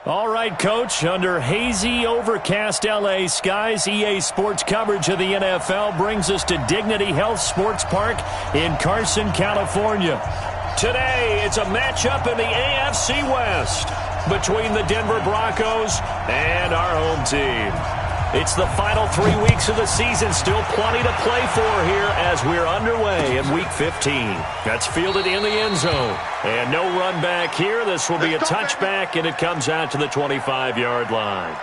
All right, Coach, under hazy, overcast L.A. skies, EA Sports coverage of the NFL brings us to Dignity Health Sports Park in Carson, California. Today, it's a matchup in the AFC West between the Denver Broncos and our home team. It's the final 3 weeks of the season, still plenty to play for here as we're underway in Week 15. That's fielded in the end zone. And no run back here. This will be a touchback, and it comes out to the 25-yard line.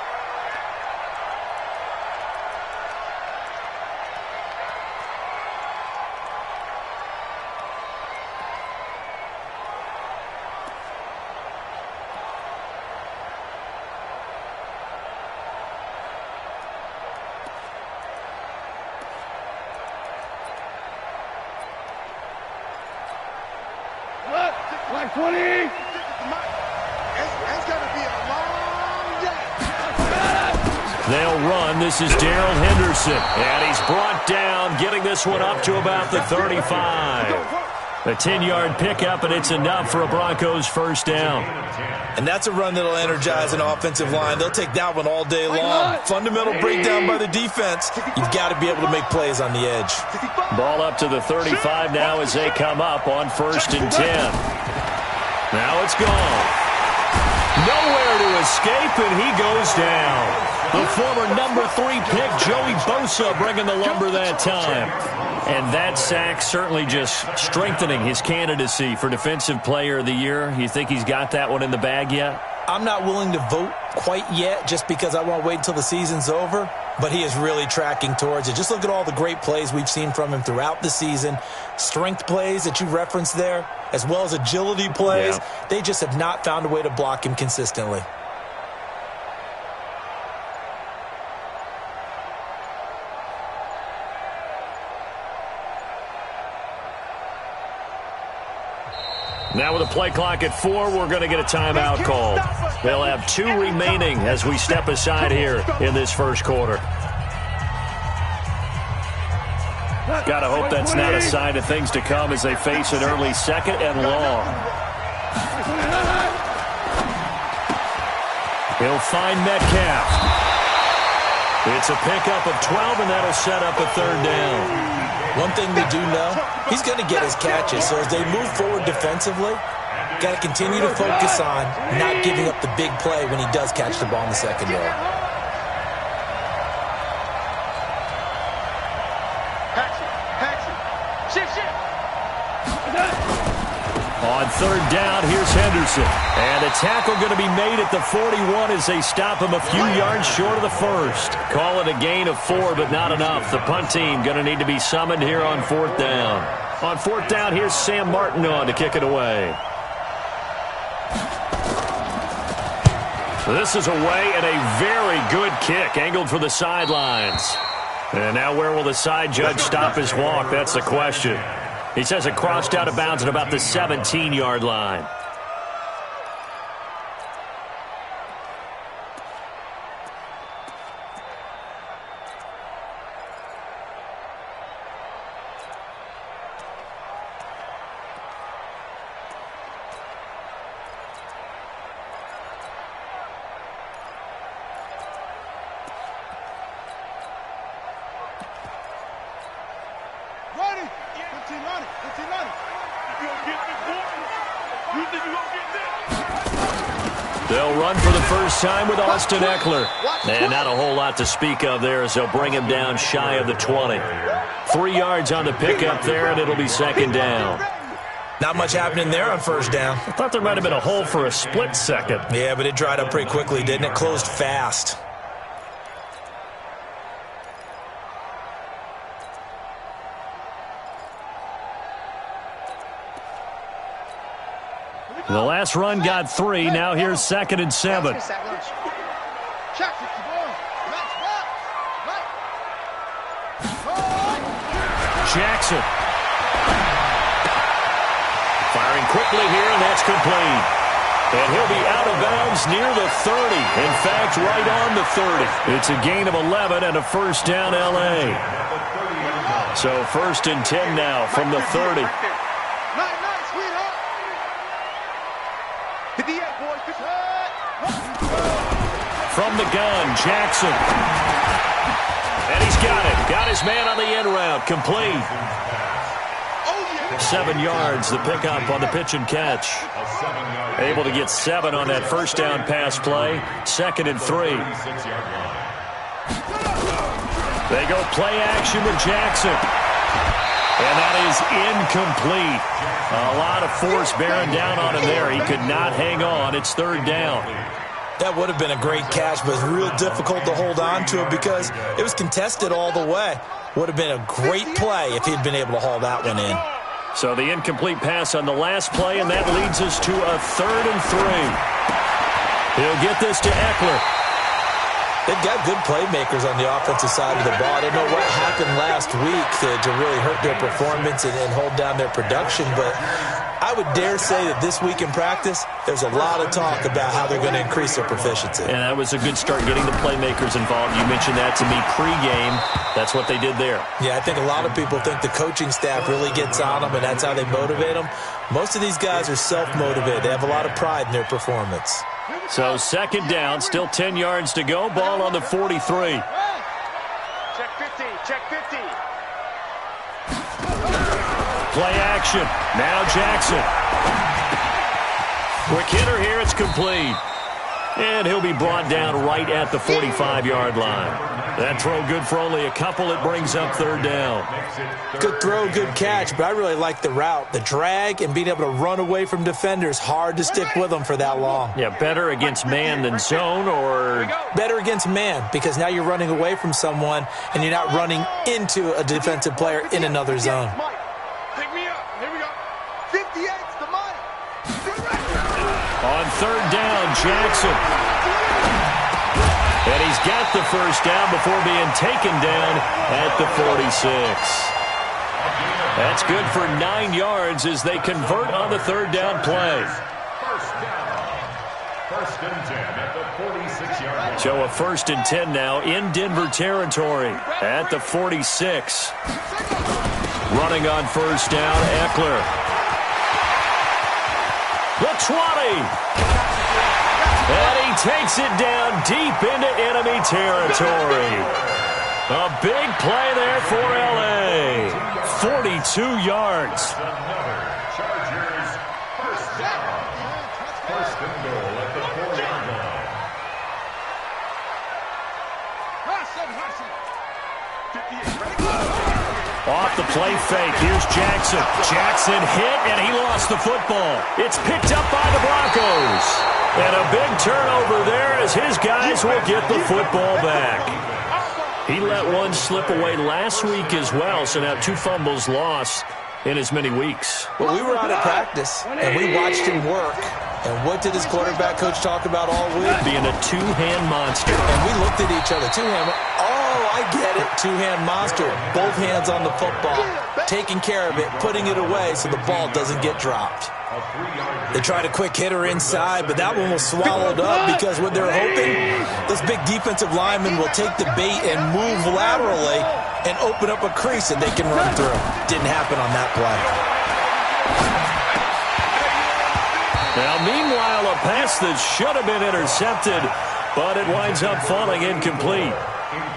They'll run. This is Darrell Henderson. And he's brought down, getting this one up to about the 35. A 10-yard pickup, and it's enough for a Broncos first down. And that's a run that'll energize an offensive line. They'll take that one all day long. Fundamental breakdown by the defense. You've got to be able to make plays on the edge. Ball up to the 35 now as they come up on 1st and 10. Now it's gone. Nowhere to escape, and he goes down. The former number 3 pick, Joey Bosa, bringing the lumber that time. And that sack certainly just strengthening his candidacy for Defensive Player of the Year. You think he's got that one in the bag yet? I'm not willing to vote quite yet just because I want to wait until the season's over. But he is really tracking towards it. Just look at all the great plays we've seen from him throughout the season. Strength plays that you referenced there, as well as agility plays. Yeah. They just have not found a way to block him consistently. Now with a play clock at 4, we're going to get a timeout called. They'll have 2 remaining as we step aside here in this first quarter. Got to hope that's not a sign of things to come as they face an early 2nd and long. He'll find Metcalf. It's a pickup of 12, and that'll set up a 3rd down. One thing we do know, he's going to get his catches. So as they move forward defensively, got to continue to focus on not giving up the big play when he does catch the ball in the secondary. On 3rd down, here's Henderson. And a tackle going to be made at the 41 as they stop him a few yards short of the 1st. Call it a gain of 4, but not enough. The punt team going to need to be summoned here on 4th down. On 4th down, here's Sam Martin on to kick it away. This is away and a very good kick, angled for the sidelines. And now where will the side judge stop his walk? That's the question. He says it crossed out of bounds at about the 17-yard line. They'll run for the first time with Austin Eckler. And not a whole lot to speak of there as they'll bring him down shy of the 20. 3 yards on the pickup there, and it'll be 2nd down. Not much happening there on 1st down. I thought there might have been a hole for a split second. Yeah, but it dried up pretty quickly, didn't it? Closed fast. The last run got 3. Now here's 2nd and 7. Jackson. Firing quickly here, and that's complete. And he'll be out of bounds near the 30. In fact, right on the 30. It's a gain of 11 and a 1st down L.A. So 1st and 10 now from the 30. the gun. Jackson. And he's got it. Got his man on the end route. Complete. 7 yards, the pickup on the pitch and catch. Able to get 7 on that first down pass play. 2nd and 3. They go play action with Jackson. And that is incomplete. A lot of force bearing down on him there. He could not hang on. It's 3rd down. That would have been a great catch, but it's real difficult to hold on to it because it was contested all the way. Would have been a great play if he'd been able to haul that one in. So the incomplete pass on the last play, and that leads us to a 3rd and 3. He'll get this to Eckler. They've got good playmakers on the offensive side of the ball. I don't know what happened last week to really hurt their performance and hold down their production, but I would dare say that this week in practice, there's a lot of talk about how they're going to increase their proficiency. And that was a good start, getting the playmakers involved. You mentioned that to me pregame. That's what they did there. Yeah, I think a lot of people think the coaching staff really gets on them, and that's how they motivate them. Most of these guys are self-motivated. They have a lot of pride in their performance. So 2nd down, still 10 yards to go. Ball on the 43. Check 50, check 50. Play action. Now Jackson. Quick hitter here. It's complete. And he'll be brought down right at the 45-yard line. That throw good for only a couple. It brings up 3rd down. Good throw, good catch, but I really like the route. The drag and being able to run away from defenders, hard to stick with them for that long. Yeah, better against man than zone, or better against man, because now you're running away from someone and you're not running into a defensive player in another zone. Pick me up. Here we go. 58's the money. On 3rd down, Jackson. And he's got the first down before being taken down at the 46. That's good for 9 yards as they convert on the 3rd down play. First and 10 at the 46-yard line. So a 1st and 10 now in Denver territory at the 46. Running on 1st down, Eckler. The 20. And he takes it down deep into enemy territory. A big play there for L.A. 42 yards. Another Chargers first down. 1st and goal at the 4-yard line. Off the play fake. Here's Jackson. Jackson hit, and he lost the football. It's picked up by the Broncos. And a big turnover there as his guys will get the football back. He let one slip away last week as well, so now 2 fumbles lost in as many weeks. Well, we were out at practice, and we watched him work. And what did his quarterback coach talk about all week? Being a 2-hand monster. And we looked at each other. 2-hand. Oh, I get it. 2-hand monster. Both hands on the football. Taking care of it, putting it away so the ball doesn't get dropped. They tried a quick hitter inside, but that one was swallowed up because what they're hoping, this big defensive lineman will take the bait and move laterally and open up a crease that they can run through. Didn't happen on that play. Now, meanwhile, a pass that should have been intercepted, but it winds up falling incomplete.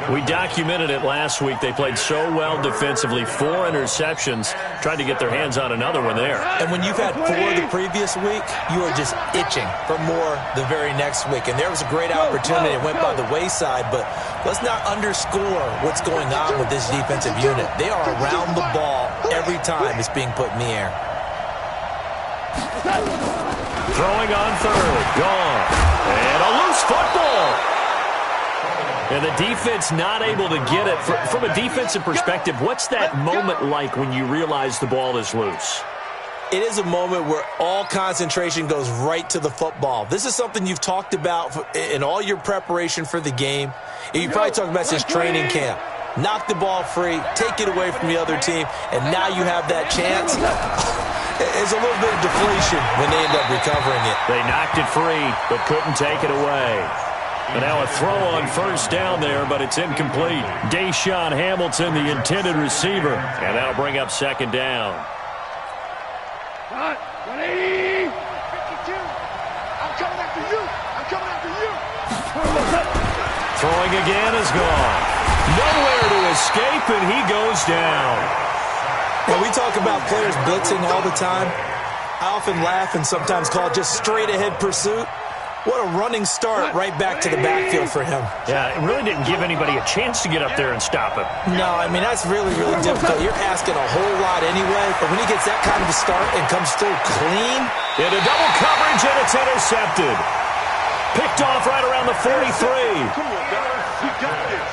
We documented it last week. They played so well defensively. 4 interceptions. Tried to get their hands on another one there. And when you've had 4 the previous week, you are just itching for more the very next week. And there was a great opportunity. It went by the wayside, but let's not underscore what's going on with this defensive unit. They are around the ball every time it's being put in the air. Throwing on 3rd. Gone. And a loose football. And the defense not able to get it. From a defensive perspective, what's that moment like when you realize the ball is loose? It is a moment where all concentration goes right to the football. This is something you've talked about in all your preparation for the game. And you probably talked about since training camp. Knock the ball free, take it away from the other team, and now you have that chance. There's a little bit of deflation when they end up recovering it. They knocked it free, but couldn't take it away. And now a throw on 1st down there, but it's incomplete. Deshaun Hamilton, the intended receiver. And that'll bring up 2nd down. 180. 52. I'm coming after you. I'm coming after you. Throwing again is gone. Nowhere to escape, and he goes down. When we talk about players blitzing all the time, I often laugh and sometimes call it just straight-ahead pursuit. What a running start right back to the backfield for him. Yeah, it really didn't give anybody a chance to get up there and stop him. No, I mean, that's really, really difficult. You're asking a whole lot anyway, but when he gets that kind of a start and comes through clean. Into double coverage, and it's intercepted. Picked off right around the 43. Come on, guys. We got this.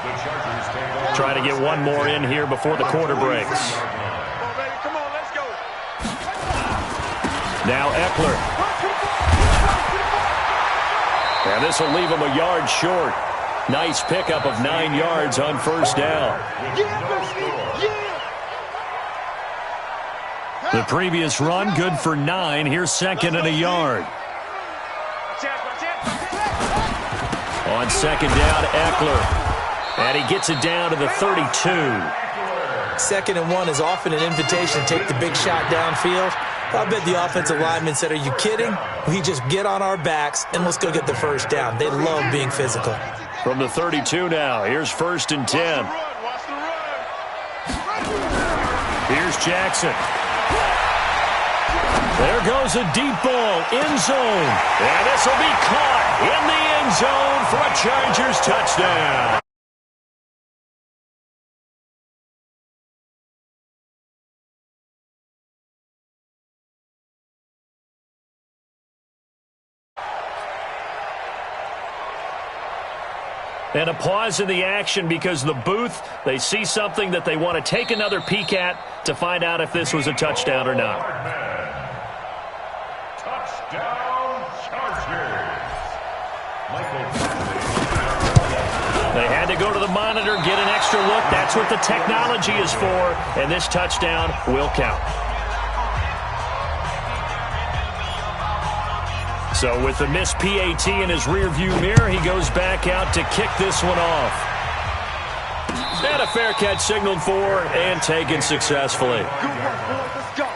The Chargers take over. Trying to get one more in here before the quarter breaks. Come on, baby. Come on, let's go. Now Eckler. And this will leave him a yard short. Nice pickup of 9 yards on first down. The previous run, good for 9. Here's second and a yard. On second down, Eckler. And he gets it down to the 32. 2nd and 1 is often an invitation to take the big shot downfield. I bet the offensive lineman said, are you kidding? We just get on our backs and let's go get the first down. They love being physical. From the 32 now, here's 1st and 10. Here's Jackson. There goes a deep ball, end zone. And this will be caught in the end zone for a Chargers touchdown. And a pause in the action because the booth, they see something that they want to take another peek at to find out if this was a touchdown or not. Touchdown, Chargers. They had to go to the monitor, get an extra look. That's what the technology is for, and this touchdown will count. So with the missed PAT in his rearview mirror, he goes back out to kick this one off. And a fair catch signaled for and taken successfully. Good work, boys. Let's go.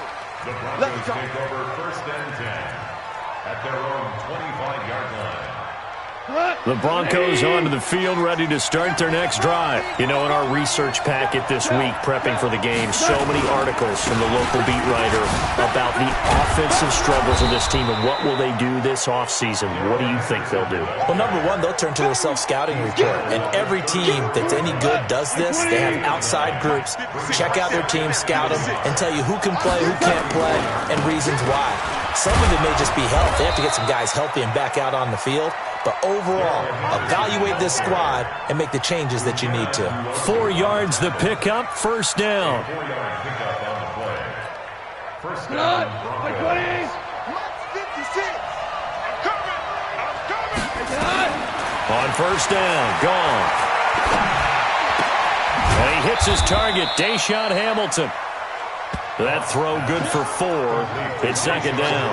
The Broncos take over 1st and 10 at their own 25-yard line. The Broncos onto the field, ready to start their next drive. You know, in our research packet this week, prepping for the game, so many articles from the local beat writer about the offensive struggles of this team and what will they do this offseason. What do you think they'll do? Well, number one, they'll turn to their self-scouting report. And every team that's any good does this. They have outside groups, check out their team, scout them, and tell you who can play, who can't play, and reasons why. Some of it may just be health. They have to get some guys healthy and back out on the field. But overall, evaluate this squad and make the changes that you need to. 4 yards the pickup, first down. 4-yard pickup on the play. First down, Broncos. 56. I'm coming. On first down, gone. And he hits his target, Deshaun Hamilton. That throw good for 4. It's second down.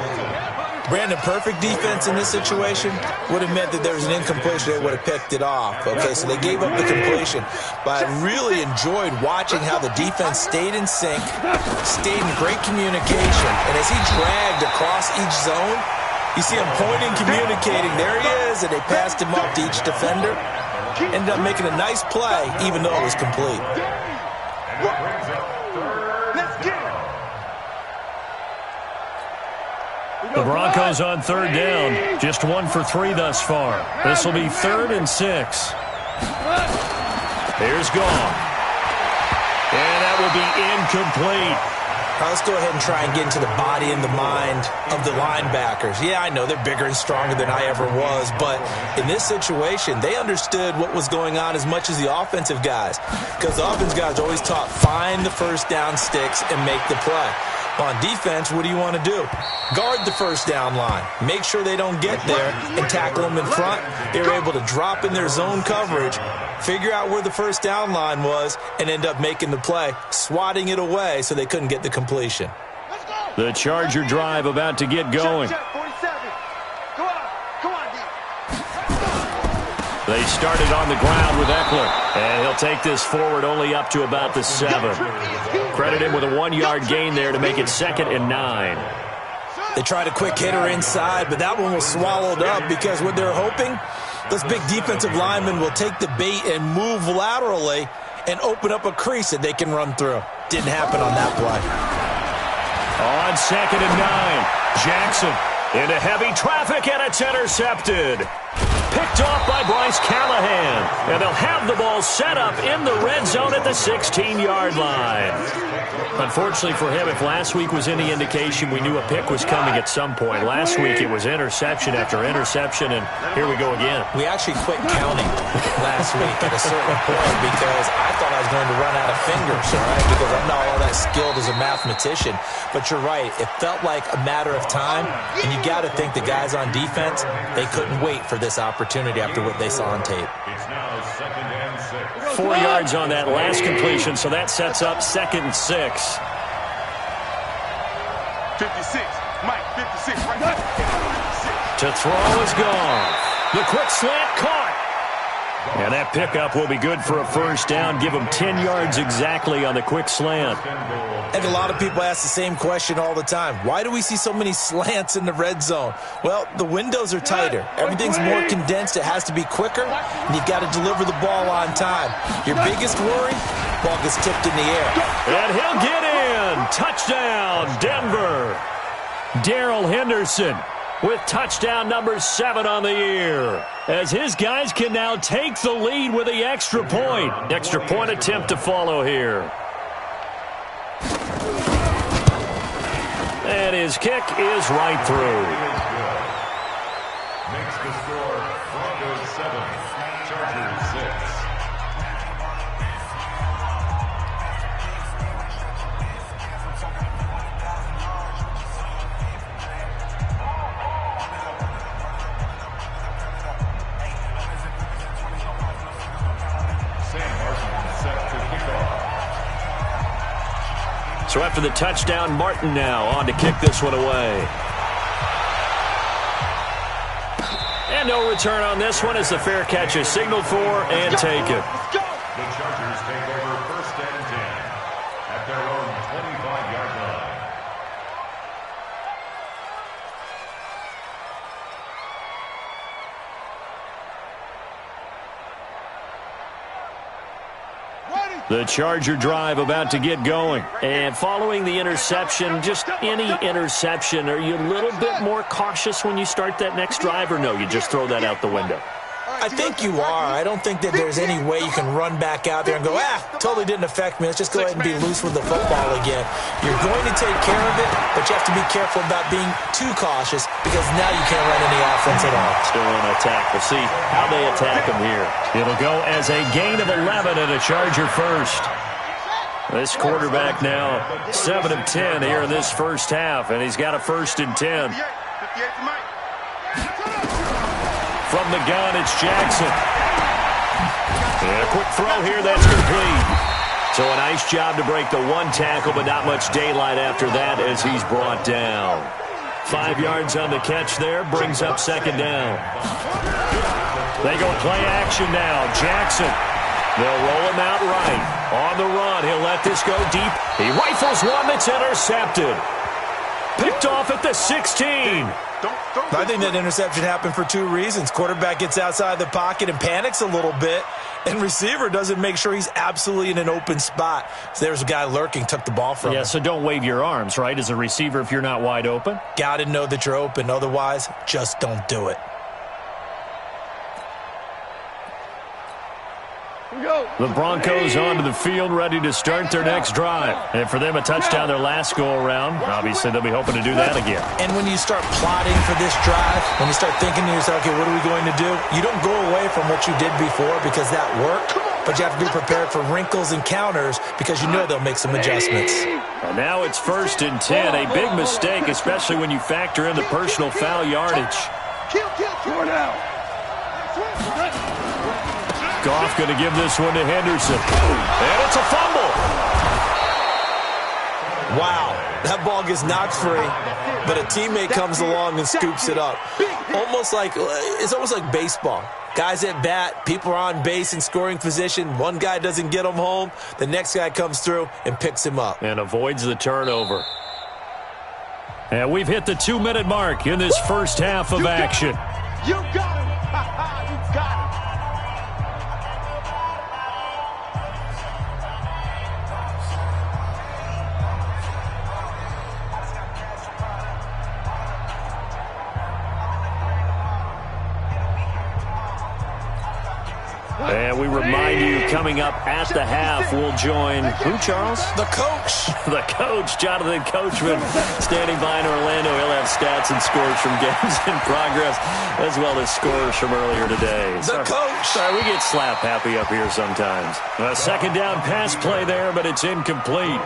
Brandon, perfect defense in this situation would have meant that there was an incompletion. They would have picked it off. Okay, so they gave up the completion. But I really enjoyed watching how the defense stayed in sync, stayed in great communication. And as he dragged across each zone, you see him pointing, communicating. There he is, and they passed him off to each defender. Ended up making a nice play, even though it was complete. The Broncos on third down. Just 1 for 3 thus far. This will be 3rd and 6. Here's gone. And that will be incomplete. Now let's go ahead and try and get into the body and the mind of the linebackers. Yeah, I know they're bigger and stronger than I ever was, but in this situation, they understood what was going on as much as the offensive guys, because the offensive guys are always taught, find the first down sticks and make the play. On defense, what do you want to do? Guard the first down line. Make sure they don't get there and tackle them in front. They were able to drop in their zone coverage, figure out where the first down line was, and end up making the play, swatting it away so they couldn't get the completion. The Charger drive about to get going. They started on the ground with Eckler, and he'll take this forward only up to about the 7. Credit him with a 1-yard gain there to make it 2nd and 9. They tried a quick hitter inside, but that one was swallowed up because what they're hoping Those big defensive linemen will take the bait and move laterally and open up a crease that they can run through. Didn't happen on that play. On 2nd and 9, Jackson into heavy traffic, and it's intercepted. Picked off by Bryce Callahan. And they'll have the ball set up in the red zone at the 16-yard line. Unfortunately for him, if last week was any indication, we knew a pick was coming at some point. Last week it was interception after interception, and here we go again. We actually quit counting last week at a certain point because I thought I was going to run out of fingers, all right, because I'm not all that skilled as a mathematician. But you're right. It felt like a matter of time, and you got to think the guys on defense, they couldn't wait for this opportunity after what they saw on tape. It's now 2nd and 6. 4 yards on that last completion, so that sets up 2nd and 6. 56. Mike, 56. Right there. 56. To throw is gone. The quick slant caught. And that pickup will be good for a first down. Give them 10 yards exactly on the quick slant. I think a lot of people ask the same question all the time. Why do we see so many slants in the red zone? Well, the windows are tighter. Everything's more condensed. It has to be quicker, and you've got to deliver the ball on time. Your biggest worry, ball gets tipped in the air. And he'll get in. Touchdown, Denver. Darrell Henderson with touchdown number 7 on the year, as his guys can now take the lead with the extra point. Extra point attempt to follow here. And his kick is right through. Makes the score Broncos 7, Chargers 6. So after the touchdown, Martin now on to kick this one away. And no return on this one as the fair catch is signaled for and taken. The Chargers take over 1st and 10 at their own 25-yard line. The Charger drive about to get going. And following the interception, just any interception, are you a little bit more cautious when you start that next drive, or no, you just throw that out the window? I think you are. I don't think that there's any way you can run back out there and go, totally didn't affect me. Let's just go ahead and be loose with the football again. You're going to take care of it, but you have to be careful about being too cautious because now you can't run any offense at all. Still on attack. We'll see how they attack him here. It'll go as a gain of 11 and a Charger first. This quarterback now 7 of 10 here in this first half, and he's got a 1st and 10. 58 to Mike. From the gun, it's Jackson. And a quick throw here, that's complete. So a nice job to break the one tackle, but not much daylight after that as he's brought down. 5 yards on the catch there, brings up 2nd down. They go play action now. Jackson. They'll roll him out right. On the run, he'll let this go deep. He rifles one that's intercepted. Picked off at the 16. I think that interception happened for 2 reasons. Quarterback gets outside the pocket and panics a little bit, and receiver doesn't make sure he's absolutely in an open spot. So there's a guy lurking, took the ball from him. Yeah, so don't wave your arms, right, as a receiver if you're not wide open. Got to know that you're open. Otherwise, just don't do it. The Broncos onto the field, ready to start their next drive. And for them, a touchdown their last go-around. Obviously, they'll be hoping to do that again. And when you start plotting for this drive, when you start thinking to yourself, okay, what are we going to do? You don't go away from what you did before because that worked, but you have to be prepared for wrinkles and counters because you know they'll make some adjustments. And now it's 1st and 10. A big mistake, especially when you factor in the personal foul yardage. Kill now. Goff going to give this one to Henderson. And it's a fumble. Wow, that ball gets knocked free, but a teammate comes along and scoops it up. It's almost like baseball. Guys at bat, people are on base in scoring position. One guy doesn't get him home. The next guy comes through and picks him up. And avoids the turnover. And we've hit the 2-minute mark in this first half of action. You got him. You got remind you, coming up at the half, we'll join who, Charles? The coach. The coach, Jonathan Coachman, standing by in Orlando. He'll have stats and scores from games in progress, as well as scores from earlier today. The coach. Sorry, we get slap happy up here sometimes. A second down pass play there, but it's incomplete.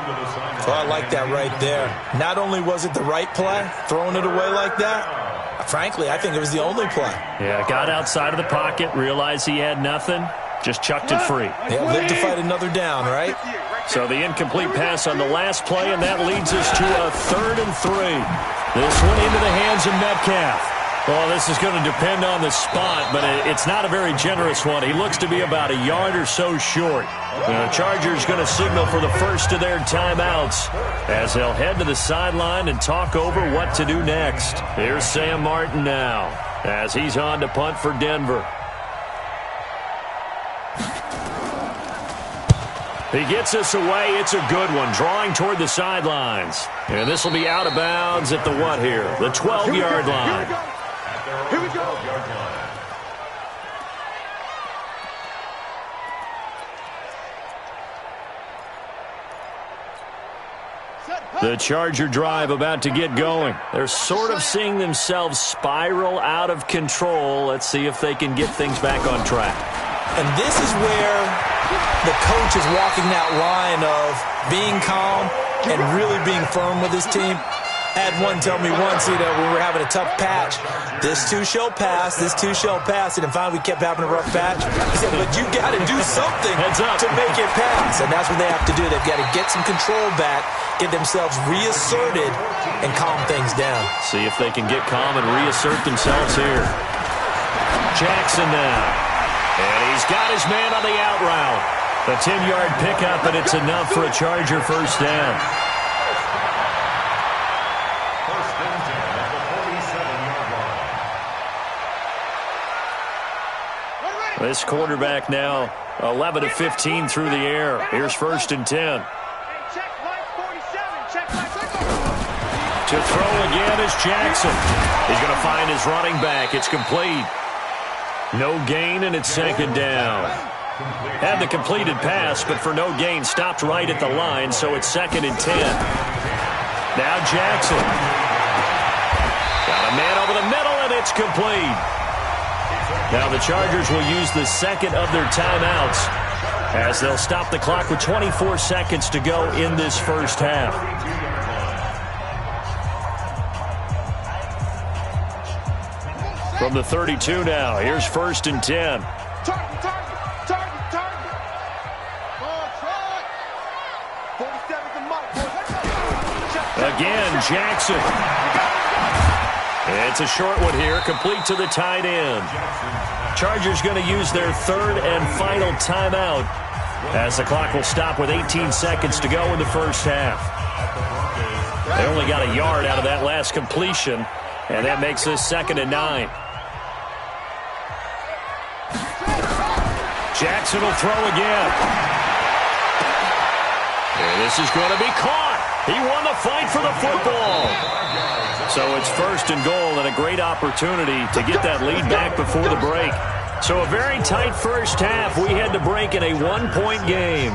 Well, I like that right there. Not only was it the right play, throwing it away like that, frankly, I think it was the only play. Yeah, got outside of the pocket, realized he had nothing, just chucked it free. Yeah, live to fight another down, right? So the incomplete pass on the last play, and that leads us to a 3rd and 3. This one into the hands of Metcalf. Well, this is going to depend on the spot, but it's not a very generous one. He looks to be about a yard or so short. The Chargers going to signal for the first of their timeouts as they'll head to the sideline and talk over what to do next. Here's Sam Martin now as he's on to punt for Denver. He gets us away. It's a good one, drawing toward the sidelines. And this will be out of bounds at the what here? The 12-yard line. Here we go. The Charger drive about to get going. They're sort of seeing themselves spiral out of control. Let's see if they can get things back on track. And this is where the coach is walking that line of being calm and really being firm with his team. I had one tell me once, when we were having a tough patch, this too shall pass, this too shall pass, and then finally we kept having a rough patch. He said, but you got to do something to make it pass, and that's what they have to do. They've got to get some control back, get themselves reasserted, and calm things down. See if they can get calm and reassert themselves here. Jackson now, and he's got his man on the out route. A 10-yard pickup, and it's enough for a Charger first down. This quarterback now 11 of 15 through the air. Here's 1st and 10. To throw again is Jackson. He's going to find his running back. It's complete. No gain, and it's 2nd down. Had the completed pass, but for no gain, stopped right at the line, so it's 2nd and 10. Now Jackson. Got a man over the middle, and it's complete. Now the Chargers will use the second of their timeouts as they'll stop the clock with 24 seconds to go in this first half. From the 32 now, here's 1st and 10. Target. 47's the mark, boys. Again, Jackson. It's a short one here, complete to the tight end. Chargers going to use their 3rd and final timeout as the clock will stop with 18 seconds to go in the first half. They only got a yard out of that last completion, and that makes this 2nd and 9. Jackson will throw again. And this is going to be caught. He won the fight for the football. So it's 1st and goal, and a great opportunity to get that lead back before the break. So a very tight first half. We had to break in a 1-point game.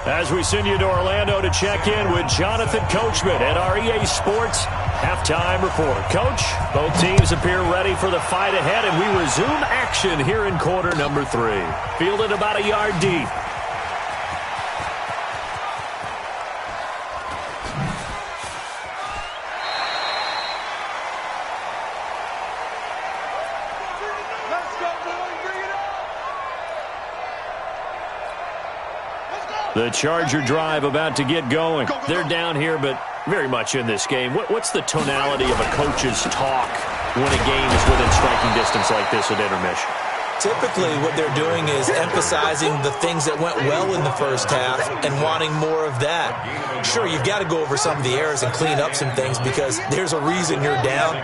As we send you to Orlando to check in with Jonathan Coachman at our EA Sports Halftime Report. Coach, both teams appear ready for the fight ahead, and we resume action here in quarter number 3. Fielded about a yard deep. The Charger drive about to get going. They're down here, but very much in this game. What's the tonality of a coach's talk when a game is within striking distance like this at intermission? Typically, what they're doing is emphasizing the things that went well in the first half and wanting more of that. Sure, you've got to go over some of the errors and clean up some things because there's a reason you're down.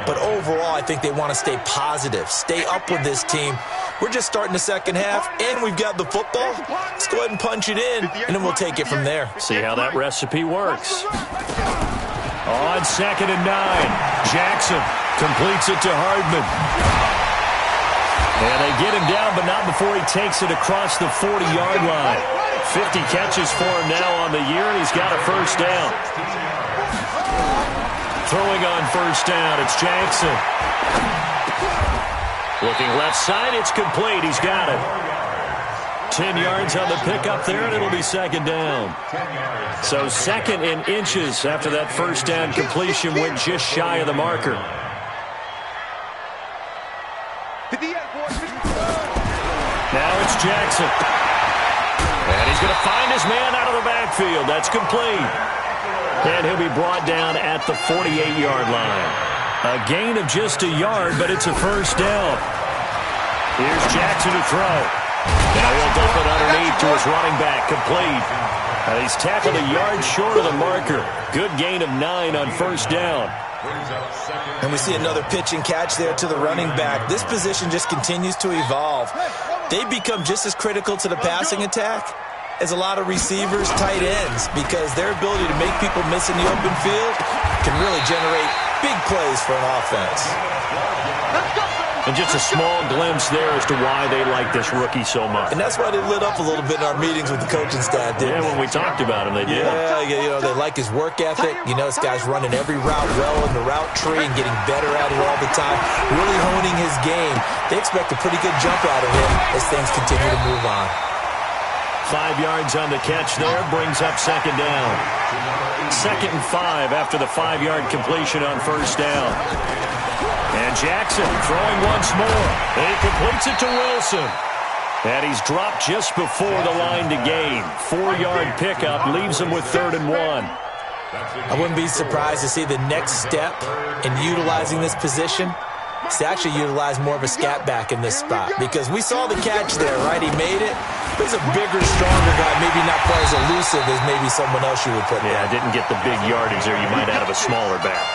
But overall, I think they want to stay positive, stay up with this team. We're just starting the second half, and we've got the football. Let's go ahead and punch it in, and then we'll take it from there. See how that recipe works. On 2nd and 9, Jackson completes it to Hardman. And they get him down, but not before he takes it across the 40-yard line. 50 catches for him now on the year, and he's got a first down. Throwing on first down, it's Jackson. Looking left side, it's complete. He's got it. 10 yards on the pickup there, and it'll be second down. So second in inches after that first down completion went just shy of the marker. Now it's Jackson. And he's going to find his man out of the backfield. That's complete. And he'll be brought down at the 48-yard line. A gain of just a yard, but it's a first down. Here's Jackson to throw. Now he'll dump it underneath to his running back, complete. And he's tackled a yard short of the marker. Good gain of 9 on first down. And we see another pitch and catch there to the running back. This position just continues to evolve. They become just as critical to the passing attack as a lot of receivers, tight ends, because their ability to make people miss in the open field can really generate big plays for an offense. And just a small glimpse there as to why they like this rookie so much. And that's why they lit up a little bit in our meetings with the coaching staff, didn't they? When we talked about him, they did. Yeah, they like his work ethic. This guy's running every route well in the route tree and getting better at it all the time, really honing his game. They expect a pretty good jump out of him as things continue to move on. 5 yards on the catch there, brings up second down. 2nd and 5 after the 5-yard completion on first down. And Jackson throwing once more. He completes it to Wilson. And he's dropped just before the line to gain. 4-yard pickup leaves him with 3rd and 1. I wouldn't be surprised to see the next step in utilizing this position is to actually utilize more of a scat back in this spot. Because we saw the catch there, right? He made it. He's a bigger, stronger guy, maybe not quite as elusive as maybe someone else you would put there. Yeah, didn't get the big yardage there you might out of a smaller back.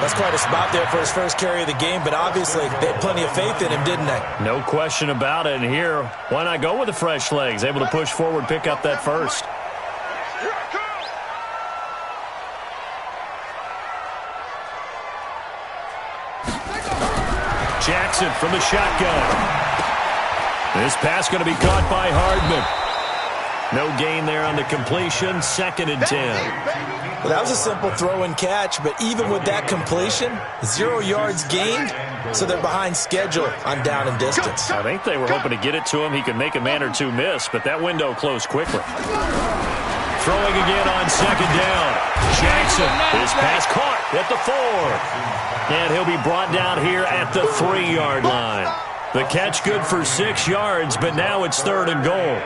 That's quite a spot there for his first carry of the game, but obviously they had plenty of faith in him, didn't they? No question about it. And here, why not go with the fresh legs? Able to push forward, pick up that first. Jackson from the shotgun. This pass going to be caught by Hardman. No gain there on the completion. 2nd and 10. Well, that was a simple throw and catch, but even with that completion, 0 yards gained, so they're behind schedule on down and distance. I think they were hoping to get it to him. He could make a man or two miss, but that window closed quickly. Throwing again on second down. Jackson, his pass caught at the 4. And he'll be brought down here at the 3-yard line. The catch good for 6 yards, but now it's 3rd and goal.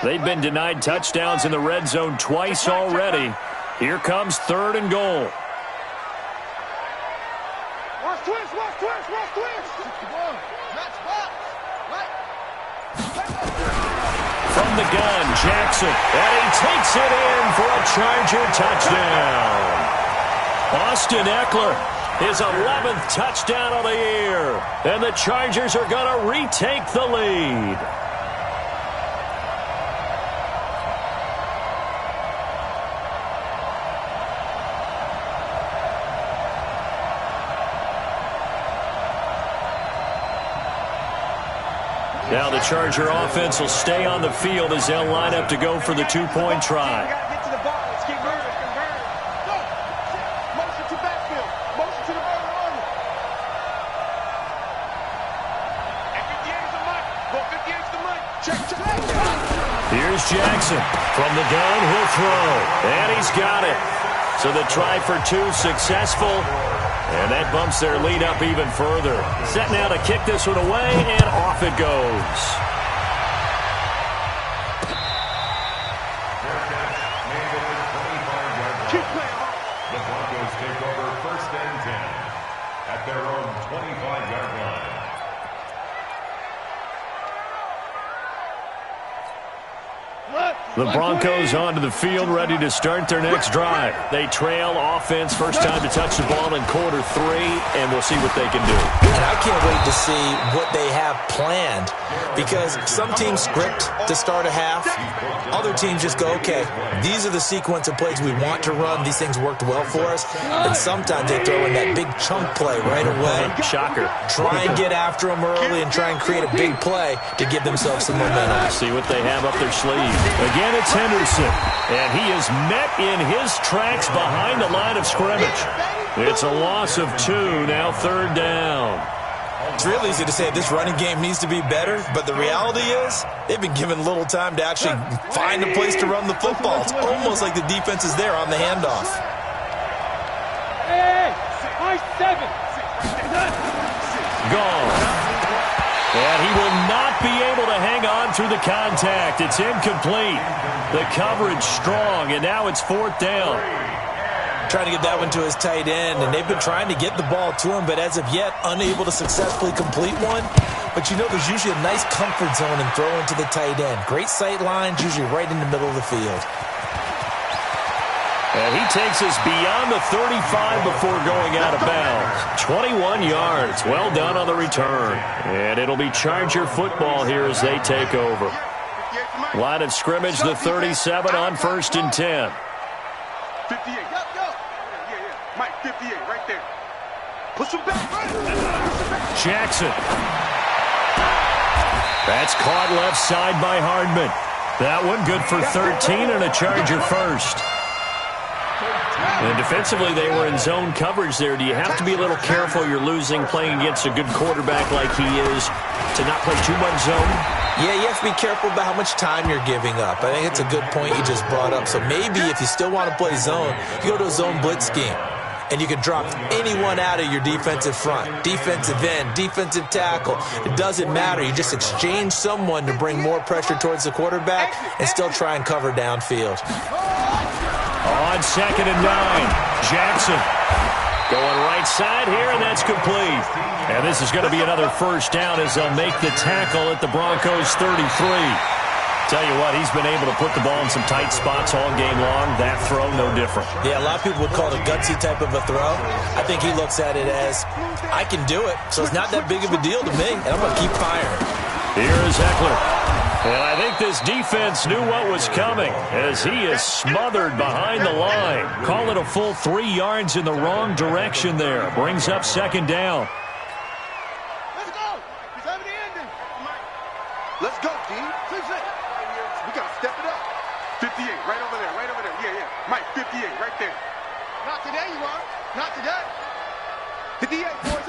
They've been denied touchdowns in the red zone twice already. Here comes 3rd and goal. From the gun, Jackson, and he takes it in for a Charger touchdown. Austin Eckler, his 11th touchdown of the year, and the Chargers are going to retake the lead. Now the Charger offense will stay on the field as they'll line up to go for the 2-point try. Here's Jackson. From the gun, he'll throw. And he's got it. So the try for 2 successful. And that bumps their lead up even further. Set now to kick this one away, and off it goes. The Broncos take over 1st and 10 at their own 25-yard line. The Broncos onto the field, ready to start their next drive. They trail offense, first time to touch the ball in quarter 3, and we'll see what they can do. And I can't wait to see what they have planned, because some teams script to start a half. Other teams just go, okay, these are the sequence of plays we want to run. These things worked well for us. And sometimes they throw in that big chunk play right away. Shocker. Try and get after them early and try and create a big play to give themselves some momentum. See what they have up their sleeve. Again, it's Henderson, and he is met in his tracks behind the line of scrimmage. It's a loss of 2, now 3rd down. It's real easy to say this running game needs to be better, but the reality is they've been given little time to actually find a place to run the football. It's almost like the defense is there on the handoff. Hey, 7. Gone. And he will not be able to hang on through the contact. It's incomplete. The coverage strong, and now it's 4th down. Trying to get that one to his tight end, and they've been trying to get the ball to him, but as of yet, unable to successfully complete one. But you know, there's usually a nice comfort zone in throwing to the tight end. Great sight lines, usually right in the middle of the field. And he takes us beyond the 35 before going out of bounds. 21 yards. Well done on the return. And it'll be Charger football here as they take over. Line of scrimmage, the 37 on 1st and 10. 58. Mike, 58, right there. Push him back. Jackson. That's caught left side by Hardman. That one good for 13 and a Charger first. And defensively, they were in zone coverage there. Do you have to be a little careful? You're losing playing against a good quarterback like he is to not play too much zone? Yeah, you have to be careful about how much time you're giving up. I think it's a good point you just brought up. So maybe if you still want to play zone, you go to a zone blitz scheme. And you can drop anyone out of your defensive front, defensive end, defensive tackle. It doesn't matter. You just exchange someone to bring more pressure towards the quarterback and still try and cover downfield. On 2nd and 9, Jackson going right side here, and that's complete. And this is going to be another first down as they'll make the tackle at the Broncos' 33. Tell you what, he's been able to put the ball in some tight spots all game long. That throw, no different. Yeah, a lot of people would call it a gutsy type of a throw. I think he looks at it as, I can do it, so it's not that big of a deal to me, and I'm going to keep firing. Here is Eckler. And I think this defense knew what was coming as he is smothered behind the line. Call it a full 3 yards in the wrong direction there. Brings up 2nd down. Let's go. He's having the ending. Let's go, D. We got to step it up. 58, right over there, right over there. Yeah. Mike, 58, right there. Not today, you are. Not today. 58, boys.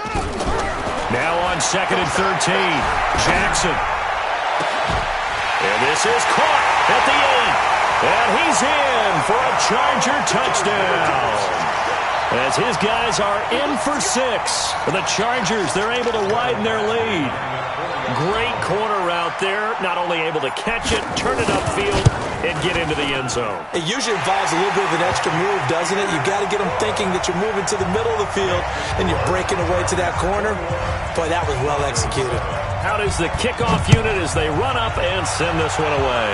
Now on 2nd and 13, Jackson. And this is caught at the 8. And he's in for a Charger touchdown. As his guys are in for 6. For the Chargers, they're able to widen their lead. Great corner route there. Not only able to catch it, turn it upfield, and get into the end zone. It usually involves a little bit of an extra move, doesn't it? You've got to get them thinking that you're moving to the middle of the field and you're breaking away to that corner. Boy, that was well executed. How does the kickoff unit as they run up and send this one away?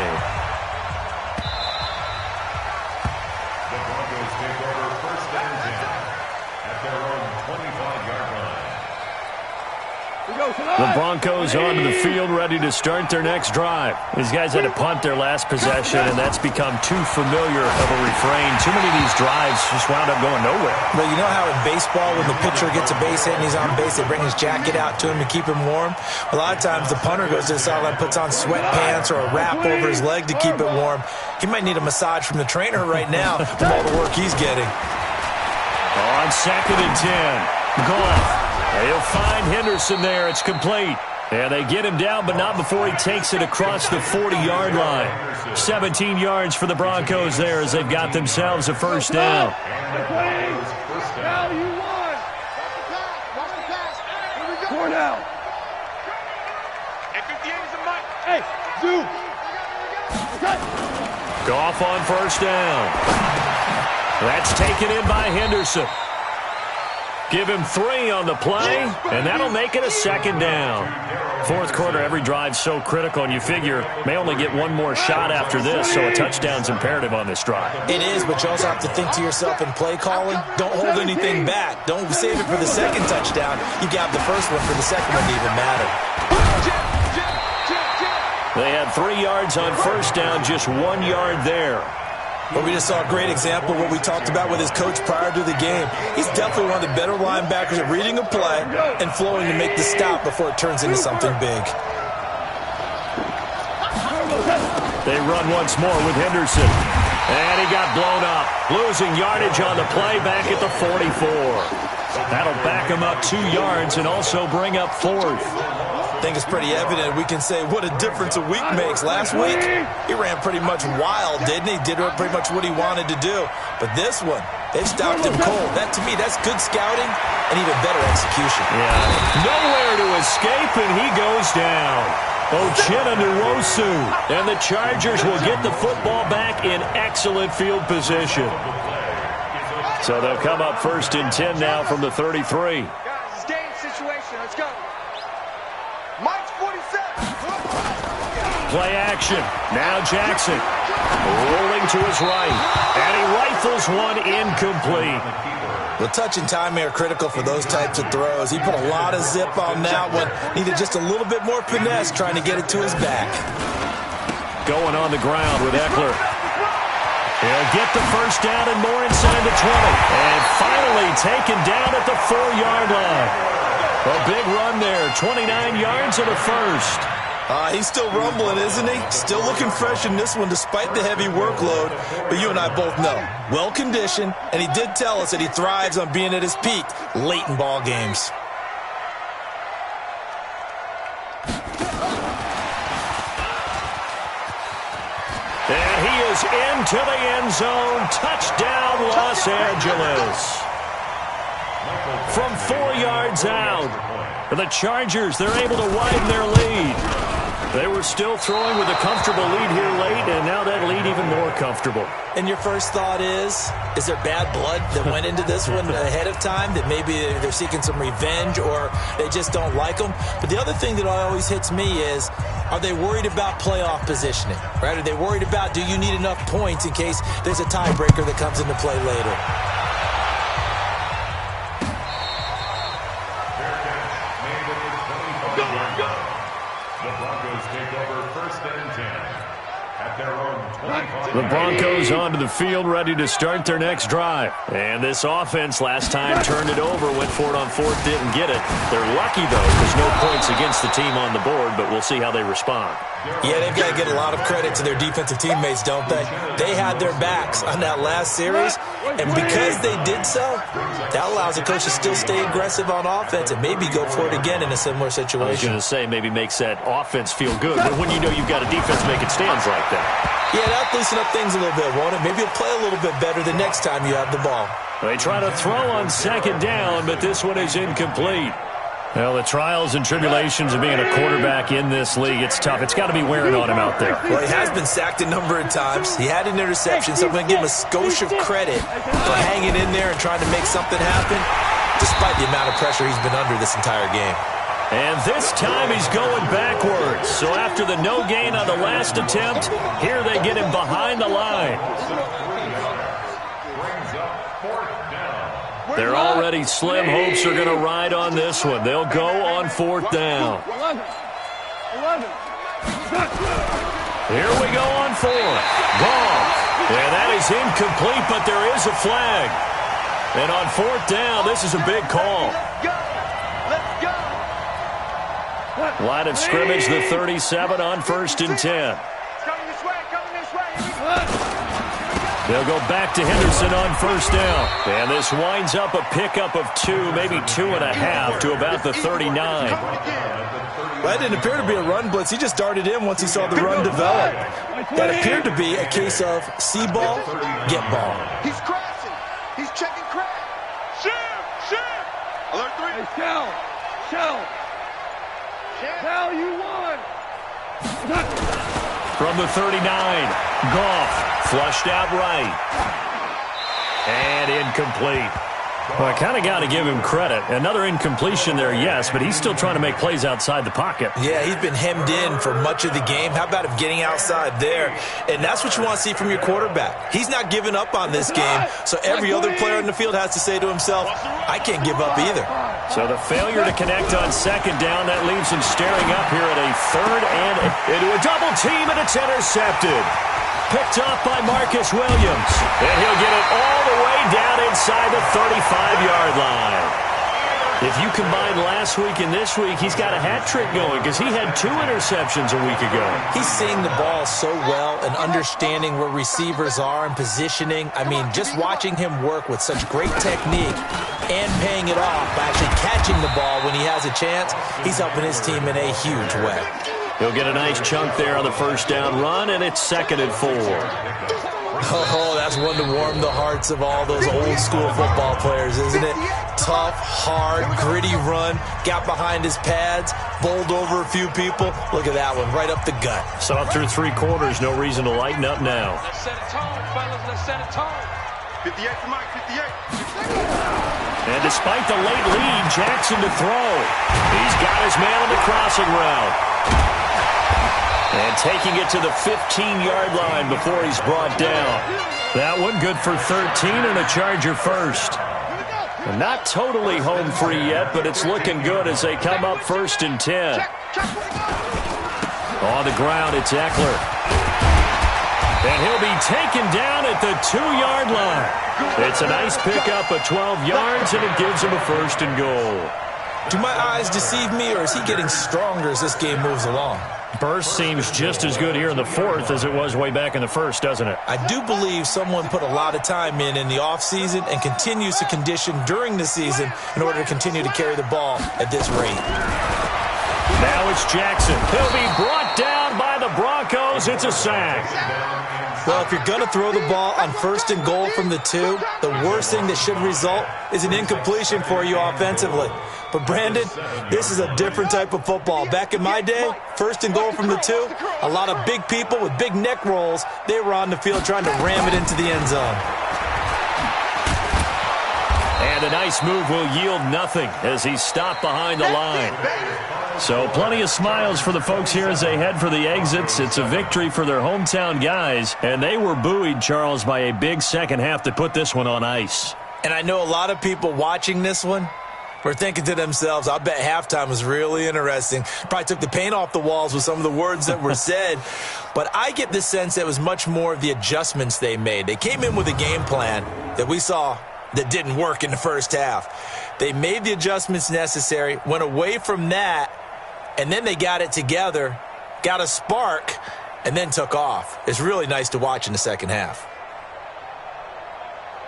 The Broncos take over 1st and 10 at their own 25-yard line. The Broncos onto the field, ready to start their next drive. These guys had to punt their last possession, and that's become too familiar of a refrain. Too many of these drives just wound up going nowhere. Well, you know how in baseball, when the pitcher gets a base hit and he's on base, they bring his jacket out to him to keep him warm? A lot of times the punter goes to the sideline, puts on sweatpants or a wrap over his leg to keep it warm. He might need a massage from the trainer right now from all the work he's getting. On 2nd and 10, Goff. They'll find Henderson there. It's complete. And they get him down, but not before he takes it across the 40-yard line. 17 yards for the Broncos there as they've got themselves a first down. Now you won. Four down. And 58 is a mic. Hey, Zoo. Goff on first down. That's taken in by Henderson. Give him 3 on the play, and that'll make it a 2nd down. Fourth quarter, every drive's so critical, and you figure may only get one more shot after this, so a touchdown's imperative on this drive. It is, but you also have to think to yourself in play calling, don't hold anything back. Don't save it for the second touchdown. You got the first one for the second one to even matter. They had 3 yards on first down, just 1 yard there. Well, we just saw a great example of what we talked about with his coach prior to the game. He's definitely one of the better linebackers at reading a play and flowing to make the stop before it turns into something big. They run once more with Henderson. And he got blown up. Losing yardage on the play back at the 44. That'll back him up 2 yards and also bring up 4th. I think it's pretty evident. We can say what a difference a week makes. Last week, he ran pretty much wild, didn't he? Did pretty much what he wanted to do. But this one, they've stopped him cold. That, to me, that's good scouting and even better execution. Yeah, nowhere to escape, and he goes down. Uchenna Nwosu, and the Chargers will get the football back in excellent field position. So they'll come up 1st and 10 now from the 33. Guys, game situation. Let's go. Mike's 47. Play action. Now Jackson. Rolling to his right. And he rifles one incomplete. The touch and time are critical for those types of throws. He put a lot of zip on that one. Needed just a little bit more finesse trying to get it to his back. Going on the ground with Eckler. He'll get the first down and more inside the 20. And finally taken down at the 4-yard line. A big run there, 29 yards and a first. He's still rumbling, isn't he? Still looking fresh in this one despite the heavy workload. But you and I both know, well-conditioned, and he did tell us that he thrives on being at his peak late in ball games. And he is into the end zone. Touchdown, Los Angeles. From 4 yards out, the Chargers, they're able to widen their lead. They were still throwing with a comfortable lead here late, and now that lead even more comfortable. And your first thought is there bad blood that went into this one ahead of time, that maybe they're seeking some revenge or they just don't like them? But the other thing that always hits me is, are they worried about playoff positioning? Right? Are they worried about, do you need enough points in case there's a tiebreaker that comes into play later? The Broncos onto the field, ready to start their next drive. And this offense last time turned it over, went for it on 4th, didn't get it. They're lucky, though, because no points against the team on the board, but we'll see how they respond. Yeah, they've got to get a lot of credit to their defensive teammates, don't they? They had their backs on that last series, and because they did so, that allows the coach to still stay aggressive on offense and maybe go for it again in a similar situation. I was going to say maybe makes that offense feel good, but when you know you've got a defense making stands like that. Yeah, that'll loosen up things a little bit, won't it? Maybe you'll play a little bit better the next time you have the ball. They try to throw on 2nd down, but this one is incomplete. Well, the trials and tribulations of being a quarterback in this league, it's tough. It's got to be wearing on him out there. Well, he has been sacked a number of times. He had an interception, so I'm going to give him a skosh of credit for hanging in there and trying to make something happen, despite the amount of pressure he's been under this entire game. And this time he's going backwards. So after the no gain on the last attempt, here they get him behind the line. They're already slim hopes are going to ride on this one. They'll go on 4th down. Here we go on 4th. Gone. And that is incomplete, but there is a flag. And on 4th down, this is a big call. Line of scrimmage, the 37 on 1st and 10. They'll go back to Henderson on 1st down. And this winds up a pickup of 2, maybe 2.5 to about the 39. Well, that didn't appear to be a run blitz. He just darted in once he saw the run develop. That appeared to be a case of see ball, get ball. He's crashing. He's checking crash. Shim. Alert 3. Hey, Shell. Shell, you won. From the 39, Goff flushed out right. And incomplete. Well, I kind of got to give him credit. Another incompletion there, yes, but he's still trying to make plays outside the pocket. Yeah, he's been hemmed in for much of the game. How about him getting outside there? And that's what you want to see from your quarterback. He's not giving up on this game, so every other player in the field has to say to himself, I can't give up either. So the failure to connect on second down, that leaves him staring up here at a third and into a double team, and it's intercepted. Picked off by Marcus Williams. And he'll get it all the way down inside the 35-yard line. If you combine last week and this week, he's got a hat trick going because he had 2 interceptions a week ago. He's seeing the ball so well and understanding where receivers are and positioning. I mean, just watching him work with such great technique and paying it off by actually catching the ball when he has a chance, he's helping his team in a huge way. He'll get a nice chunk there on the first down run, and it's 2nd and 4. Oh, that's one to warm the hearts of all those old-school football players, isn't it? Tough, hard, gritty run, got behind his pads, bowled over a few people. Look at that one, right up the gut. Saw it through 3 quarters, no reason to lighten up now. Let's set a tone, fellas. Let's set a tone. 58 for Mike, 58. And despite the late lead, Jackson to throw. He's got his man on the crossing route. And taking it to the 15-yard line before he's brought down. That one good for 13 and a Charger first. And not totally home free yet, but it's looking good as they come up 1st and 10. On the ground, it's Eckler. And he'll be taken down at the 2-yard line. It's a nice pickup of 12 yards, and it gives him a 1st and goal. Do my eyes deceive me, or is he getting stronger as this game moves along? Burst seems just as good here in the 4th as it was way back in the 1st, doesn't it? I do believe someone put a lot of time in the offseason and continues to condition during the season in order to continue to carry the ball at this rate. Now it's Jackson. He'll be brought down by the Broncos. It's a sack. Well, if you're going to throw the ball on 1st and goal from the 2, the worst thing that should result is an incompletion for you offensively. But, Brandon, this is a different type of football. Back in my day, 1st and goal from the 2, a lot of big people with big neck rolls, they were on the field trying to ram it into the end zone. And a nice move will yield nothing as he's stopped behind the line. So plenty of smiles for the folks here as they head for the exits. It's a victory for their hometown guys, and they were buoyed, Charles, by a big second half to put this one on ice. And I know a lot of people watching this one were thinking to themselves, I bet halftime was really interesting. Probably took the paint off the walls with some of the words that were said. But I get the sense that it was much more of the adjustments they made. They came in with a game plan that we saw that didn't work in the first half. They made the adjustments necessary, went away from that, and then they got it together, got a spark, and then took off. It's really nice to watch in the second half.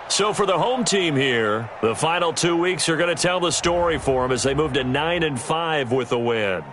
So for the home team here, the final 2 weeks are going to tell the story for them as they move to 9-5 with a win.